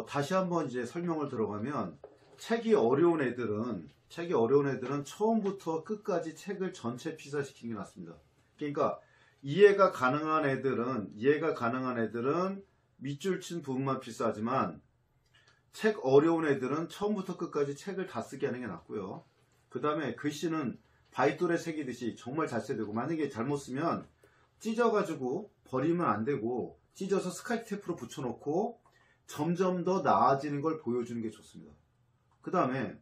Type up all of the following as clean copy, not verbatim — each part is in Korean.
다시 한번 이제 설명을 들어가면 책이 어려운 애들은 처음부터 끝까지 책을 전체 피사시키는 게 낫습니다. 그러니까 이해가 가능한 애들은 밑줄 친 부분만 필사하지만 책 어려운 애들은 처음부터 끝까지 책을 다 쓰게 하는 게 낫고요. 그 다음에 글씨는 바이돌에 새기듯이 정말 잘 써야 되고, 만약에 잘못 쓰면 찢어가지고 버리면 안 되고 찢어서 스카치 테이프로 붙여놓고 점점 더 나아지는 걸 보여주는 게 좋습니다. 그 다음에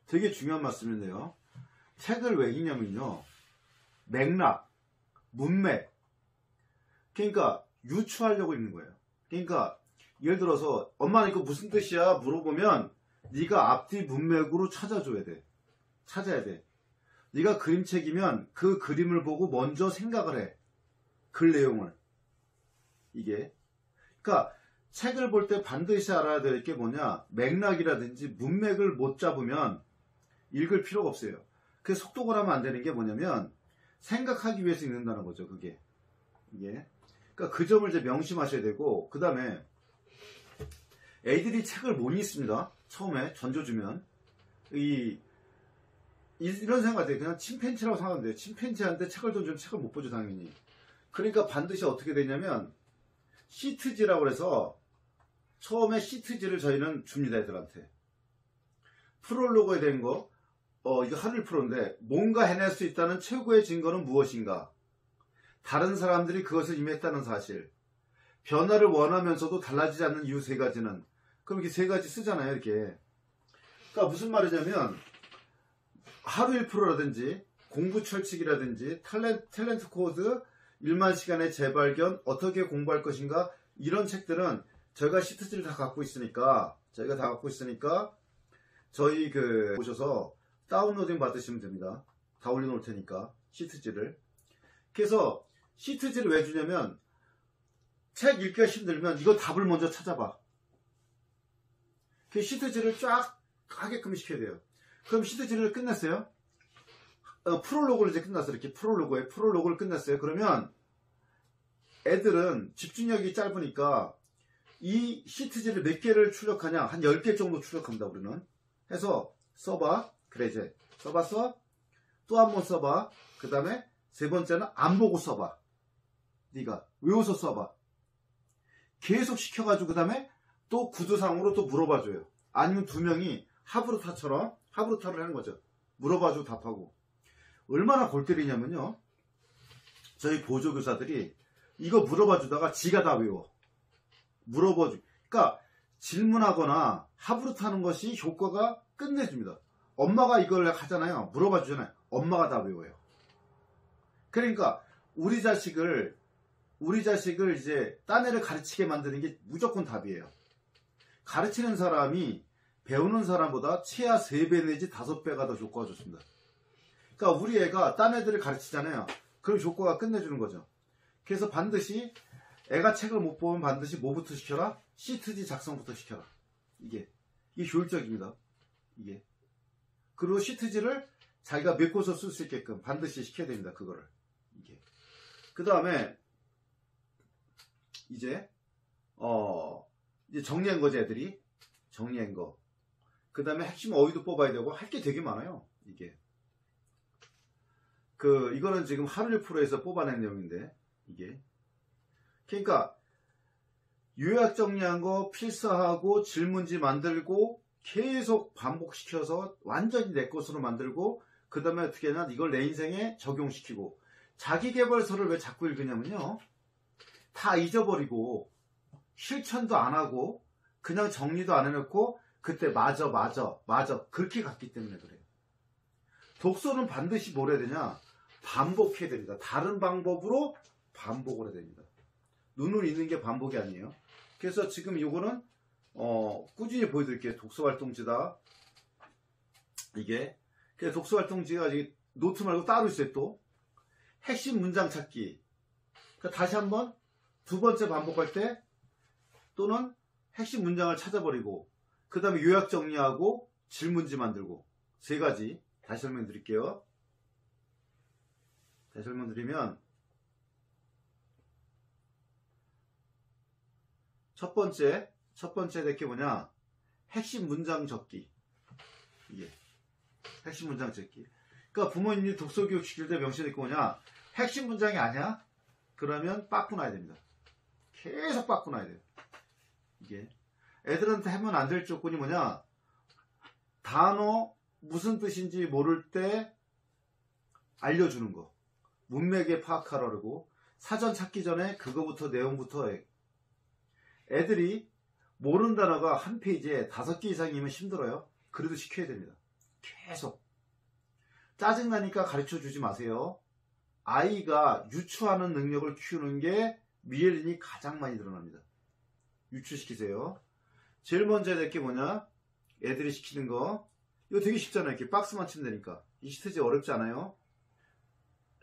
되게 중요한 말씀인데요. 책을 왜 읽냐면요. 맥락, 문맥. 그러니까 유추하려고 읽는 거예요. 그러니까 예를 들어서 엄마 이거 무슨 뜻이야 물어보면 네가 앞뒤 문맥으로 찾아줘야 돼. 찾아야 돼. 네가 그림책이면 그 그림을 보고 먼저 생각을 해. 글 내용을. 이게. 그러니까 책을 볼 때 반드시 알아야 될 게 뭐냐. 맥락이라든지 문맥을 못 잡으면 읽을 필요가 없어요. 그래서 속독을 하면 안 되는 게 뭐냐면 생각하기 위해서 읽는다는 거죠. 그게. 이게. 그러니까 그 점을 이제 명심하셔야 되고, 그 다음에 애들이 책을 못 읽습니다. 처음에 던져주면. 이런 생각이 그냥 침팬지라고 생각하면 돼요. 침팬지한테 책을 던지면 책을 못 보죠, 당연히. 그러니까 반드시 어떻게 되냐면 시트지라고 해서 처음에 시트지를 저희는 줍니다, 애들한테. 프롤로그에 된 거, 이거 하늘 프로인데, 뭔가 해낼 수 있다는 최고의 증거는 무엇인가? 다른 사람들이 그것을 임했다는 사실. 변화를 원하면서도 달라지지 않는 이유 세 가지는. 그럼 이렇게 세 가지 쓰잖아요, 이렇게. 그러니까 무슨 말이냐면, 하루 1%라든지, 공부 철칙이라든지, 탤런트 코드, 1만 시간의 재발견, 어떻게 공부할 것인가, 이런 책들은 저희가 시트지를 다 갖고 있으니까, 저희 보셔서 다운로딩 받으시면 됩니다. 다 올려놓을 테니까, 시트지를. 그래서 시트지를 왜 주냐면, 책 읽기가 힘들면 이거 답을 먼저 찾아봐. 그 시트지를 쫙 하게끔 시켜야 돼요. 그럼 시트지를 끝냈어요. 프롤로그를 이제 끝났어요. 이렇게 프롤로그를 끝냈어요. 그러면 애들은 집중력이 짧으니까 이 시트지를 몇 개를 출력하냐? 한 10개 정도 출력합니다, 우리는. 해서 써봐. 그래, 이제 써봤어? 또 한 번 써봐. 그 다음에 세 번째는 안 보고 써봐. 네가 외워서 써봐. 계속 시켜가지고 그 다음에 또 구두상으로 또 물어봐줘요. 아니면 두 명이 하브루타를 하는 거죠. 물어봐주고 답하고. 얼마나 골 때리냐면요. 저희 보조교사들이 이거 물어봐주다가 지가 다 외워. 그러니까 질문하거나 하브루타 하는 것이 효과가 끝내줍니다. 엄마가 이걸 하잖아요. 물어봐주잖아요. 엄마가 다 외워요. 그러니까 우리 자식을 이제 딴 애를 가르치게 만드는 게 무조건 답이에요. 가르치는 사람이 배우는 사람보다 최하 3배 내지 5배가 더 효과가 좋습니다. 그러니까 우리 애가 딴 애들을 가르치잖아요. 그럼 효과가 끝내주는 거죠. 그래서 반드시 애가 책을 못 보면 반드시 뭐부터 시켜라? 시트지 작성부터 시켜라. 이게 효율적입니다. 이게. 그리고 시트지를 자기가 메꿔서 쓸 수 있게끔 반드시 시켜야 됩니다. 그거를. 이게. 그 다음에 이제 정리한 거죠, 애들이. 정리한 거. 그 다음에 핵심 어휘도 뽑아야 되고 할 게 되게 많아요. 이게. 이거는 지금 하루 1%에서 뽑아낸 내용인데, 이게. 그러니까 요약 정리한 거 필사하고 질문지 만들고 계속 반복시켜서 완전히 내 것으로 만들고, 그 다음에 어떻게 하냐, 이걸 내 인생에 적용시키고. 자기계발서를 왜 자꾸 읽으냐면요, 다 잊어버리고 실천도 안 하고 그냥 정리도 안 해놓고 그때 맞아 그렇게 갔기 때문에 그래요. 독서는 반드시 뭘 해야 되냐, 반복해야 됩니다. 다른 방법으로 반복을 해야 됩니다. 눈을 읽는 게 반복이 아니에요. 그래서 지금 이거는 꾸준히 보여드릴게요. 독서활동지다. 이게. 그래서 독서활동지가 노트 말고 따로 있어요. 또 핵심 문장 찾기. 그러니까 다시 한번 두 번째 반복할 때 또는 핵심 문장을 찾아버리고, 그 다음에 요약 정리하고 질문지 만들고, 세 가지. 다시 설명드릴게요. 다시 설명드리면, 첫 번째 첫 번째 될 게 뭐냐? 핵심 문장 적기. 이게 핵심 문장 적기. 그러니까 부모님이 독서 교육 시킬 때 명시될 게 뭐냐? 핵심 문장이 아니야? 그러면 바꾸놔야 됩니다. 계속 바꾸놔야 돼요. 이게 애들한테 하면 안 될 조건이 뭐냐? 단어 무슨 뜻인지 모를 때 알려주는 거. 문맥에 파악하라고. 사전 찾기 전에 그거부터 내용부터 해. 애들이 모르는 단어가 한 페이지에 5개 이상이면 힘들어요. 그래도 시켜야 됩니다. 계속. 짜증나니까 가르쳐 주지 마세요. 아이가 유추하는 능력을 키우는 게 미엘린이 가장 많이 드러납니다. 유추시키세요. 제일 먼저 해야 될 게 뭐냐? 애들이 시키는 거. 이거 되게 쉽잖아요. 이렇게 박스만 치면 되니까. 이 시트지 어렵지 않아요?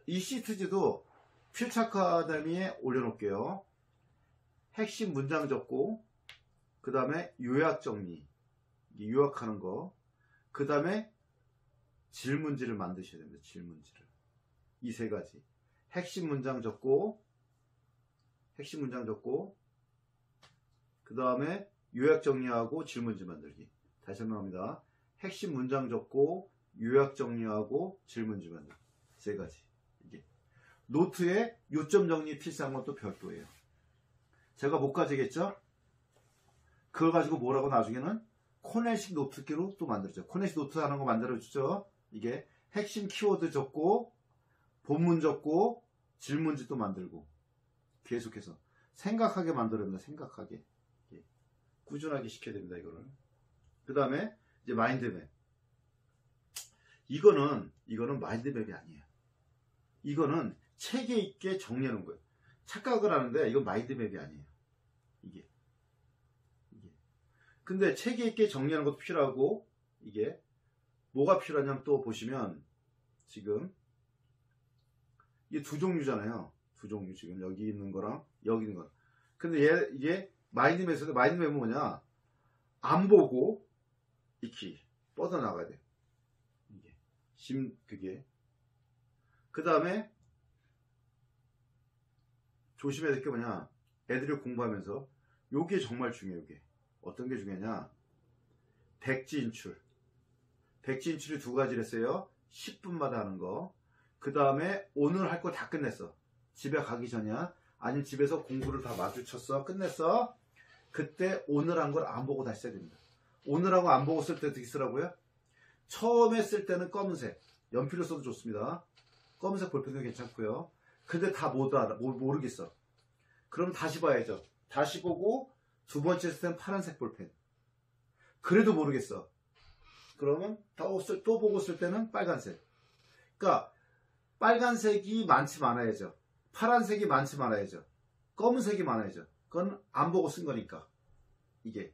이 시트지도 퓨처 아카데미에 올려놓을게요. 핵심 문장 적고, 그 다음에 요약 정리, 요약하는 거, 그 다음에 질문지를 만드셔야 됩니다. 질문지를. 이 세 가지. 핵심 문장 적고, 그 다음에 요약 정리하고 질문지 만들기. 다시 설명합니다. 핵심 문장 적고, 요약 정리하고 질문지 만들기. 세 가지. 이게. 노트에 요점 정리 필수한 것도 별도예요. 제가 못 가지겠죠? 그걸 가지고 뭐라고 나중에는 코넬식 노트기로 또 만들죠. 코넬식 노트 하는 거 만들어주죠. 이게 핵심 키워드 적고, 본문 적고, 질문지 또 만들고. 계속해서. 생각하게 만들어야 됩니다. 생각하게. 꾸준하게 시켜야 됩니다. 이거를. 그 다음에 이제 마인드맵. 이거는 마인드맵이 아니에요. 이거는 체계 있게 정리하는 거예요. 착각을 하는데 이건 마인드맵이 아니에요. 이게. 근데 체계 있게 정리하는 것도 필요하고, 이게 뭐가 필요하냐면 또 보시면 지금 이게 두 종류잖아요. 두 종류. 지금 여기 있는 거랑 여기 있는 거랑. 근데 이게 마인드맵에서 마인드맵은 뭐냐? 안 보고 익히 뻗어나가야 돼요. 이게 그게. 그 다음에 조심해야 될 게 뭐냐? 애들이 공부하면서 요게 정말 중요해요. 요게 어떤 게 중요하냐? 백지 인출. 백지 인출이 두 가지를 했어요. 10분마다 하는 거. 그 다음에 오늘 할 거 다 끝냈어. 집에 가기 전이야. 아니면 집에서 공부를 다 마주쳤어. 끝냈어. 그때 오늘 한 걸 안 보고 다시 써야 됩니다. 오늘 하고 안 보고 쓸 때 어떻게 쓰라고요? 처음에 쓸 때는 검은색. 연필로 써도 좋습니다. 검은색 볼펜도 괜찮고요. 근데 다 모르겠어. 그럼 다시 봐야죠. 다시 보고 두 번째 쓸 때는 파란색 볼펜. 그래도 모르겠어. 그러면 또 보고 쓸 때는 빨간색. 그러니까 빨간색이 많지 많아야죠. 파란색이 많지 말아야죠. 검은색이 많아야죠. 그건 안 보고 쓴 거니까. 이게.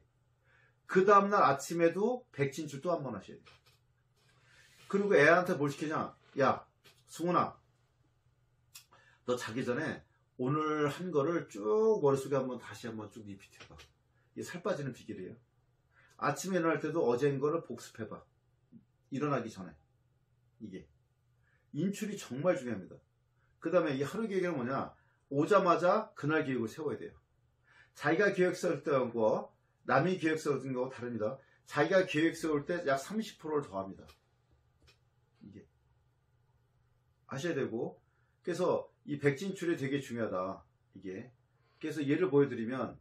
그 다음날 아침에도 백진출 또 한 번 하셔야 돼요. 그리고 애한테 뭘 시키냐? 야, 승훈아, 너 자기 전에 오늘 한 거를 쭉 머릿속에 다시 한번 쭉 리피트해봐. 이게 살 빠지는 비결이에요. 아침에 일어날 때도 어제 한 거를 복습해봐. 일어나기 전에. 이게. 인출이 정말 중요합니다. 그 다음에 이 하루 계획은 뭐냐? 오자마자 그날 계획을 세워야 돼요. 자기가 계획 세울 때하고 남이 계획 세우는 거하고 다릅니다. 자기가 계획 세울 때 약 30%를 더합니다. 이게. 아셔야 되고. 그래서 이 백진출이 되게 중요하다. 이게. 그래서 예를 보여드리면,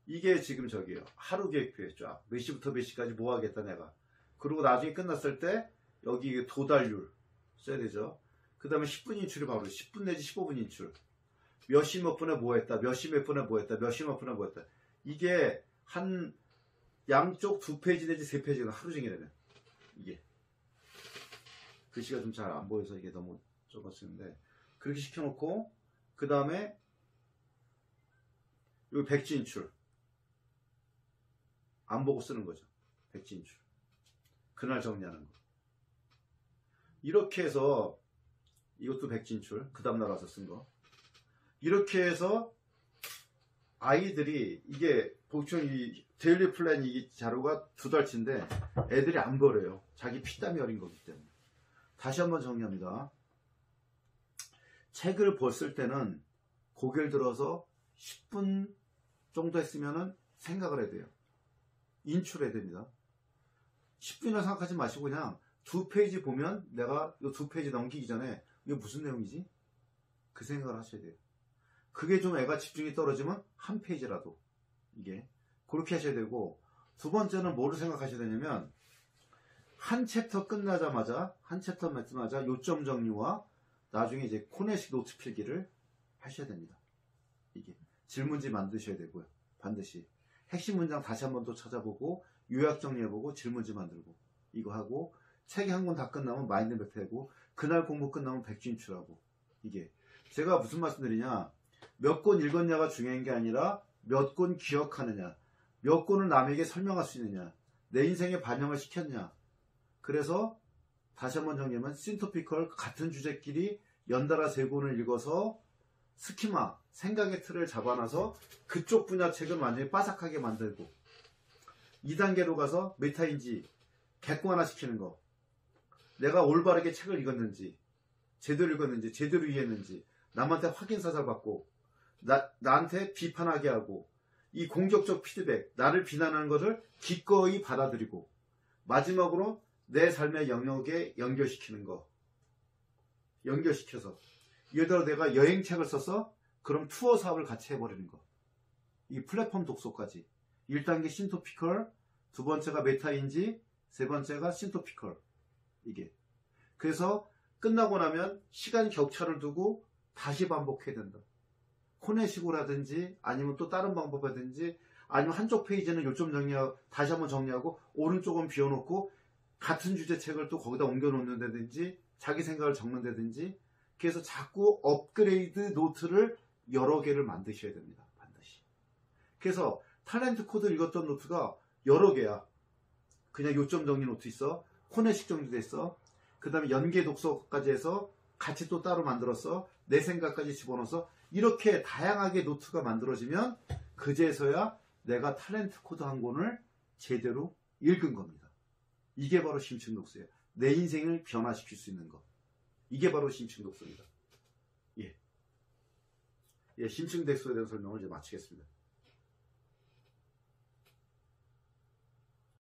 이게 지금 저기요. 하루 계획표에 쫙. 몇 시부터 몇 시까지 뭐 하겠다 내가. 그리고 나중에 끝났을 때 여기 도달률 써야 되죠. 그 다음에 10분 인출이 바로 10분 내지 15분 인출. 몇 시 몇 분에 뭐 했다. 몇 시 몇 분에 뭐 했다. 몇 시 몇 분에 뭐 했다. 이게 한 양쪽 2페이지 내지 3페이지가 하루 종일 되면. 이게. 글씨가 좀 잘 안 보여서 이게 너무 좁아지는데. 그렇게 시켜놓고, 그 다음에 여기 백지 인출. 안 보고 쓰는 거죠. 백지 인출. 그날 정리하는 거. 이렇게 해서 이것도 백진출. 그 다음날 와서 쓴 거. 이렇게 해서 아이들이 이게 보통 이 데일리 플랜 이 자료가 2달치인데 애들이 안 버려요. 자기 피땀이 어린 거기 때문에. 다시 한번 정리합니다. 책을 봤을 때는 고개를 들어서 10분 정도 했으면은 생각을 해야 돼요. 인출해야 됩니다. 10분이나 생각하지 마시고 그냥 2페이지 보면 내가 이 2페이지 넘기기 전에 이게 무슨 내용이지? 그 생각을 하셔야 돼요. 그게 좀 애가 집중이 떨어지면 한 페이지라도 이게 그렇게 하셔야 되고, 두 번째는 뭐를 생각하셔야 되냐면 한 챕터 끝나자마자 한 챕터 끝나자마자 요점 정리와 나중에 이제 코네식 노트 필기를 하셔야 됩니다. 이게 질문지 만드셔야 되고요. 반드시 핵심 문장 다시 한번 또 찾아보고 요약 정리해보고 질문지 만들고 이거 하고, 책이 한 권 다 끝나면 마인드맵 하고, 그날 공부 끝나면 백지 인출하고. 이게 제가 무슨 말씀드리냐, 몇 권 읽었냐가 중요한 게 아니라 몇 권 기억하느냐, 몇 권을 남에게 설명할 수 있느냐, 내 인생에 반영을 시켰냐. 그래서 다시 한번 정리하면 신토피컬 같은 주제끼리 연달아 3권을 읽어서 스키마, 생각의 틀을 잡아놔서 그쪽 분야 책을 완전히 빠삭하게 만들고, 2단계로 가서 메타인지 객관화 시키는 거. 내가 올바르게 책을 읽었는지, 제대로 읽었는지, 제대로 이해했는지, 남한테 확인사살 받고, 나한테 비판하게 하고, 이 공격적 피드백, 나를 비난하는 것을 기꺼이 받아들이고, 마지막으로 내 삶의 영역에 연결시키는 거. 연결시켜서. 예를 들어 내가 여행책을 써서 그럼 투어 사업을 같이 해버리는 거. 이 플랫폼 독서까지. 1단계 신토피컬, 두 번째가 메타인지, 세 번째가 신토피컬. 이게. 그래서 끝나고 나면 시간 격차를 두고 다시 반복해야 된다. 코네식으로라든지 아니면 또 다른 방법이라든지, 아니면 한쪽 페이지는 요점 정리하고 다시 한번 정리하고 오른쪽은 비워놓고 같은 주제 책을 또 거기다 옮겨 놓는다든지 자기 생각을 적는다든지, 그래서 자꾸 업그레이드 노트를 여러 개를 만드셔야 됩니다. 반드시. 그래서 탤런트 코드 읽었던 노트가 여러 개야. 그냥 요점 정리 노트 있어, 코네식 정리도 있어, 그 다음에 연계 독서까지 해서 같이 또 따로 만들었어, 내 생각까지 집어넣어서 이렇게 다양하게 노트가 만들어지면 그제서야 내가 탤런트 코드 한 권을 제대로 읽은 겁니다. 이게 바로 심층 독서예요. 내 인생을 변화시킬 수 있는 것. 이게 바로 심층 독서입니다. 예, 심층 독서에 대한 설명을 이제 마치겠습니다.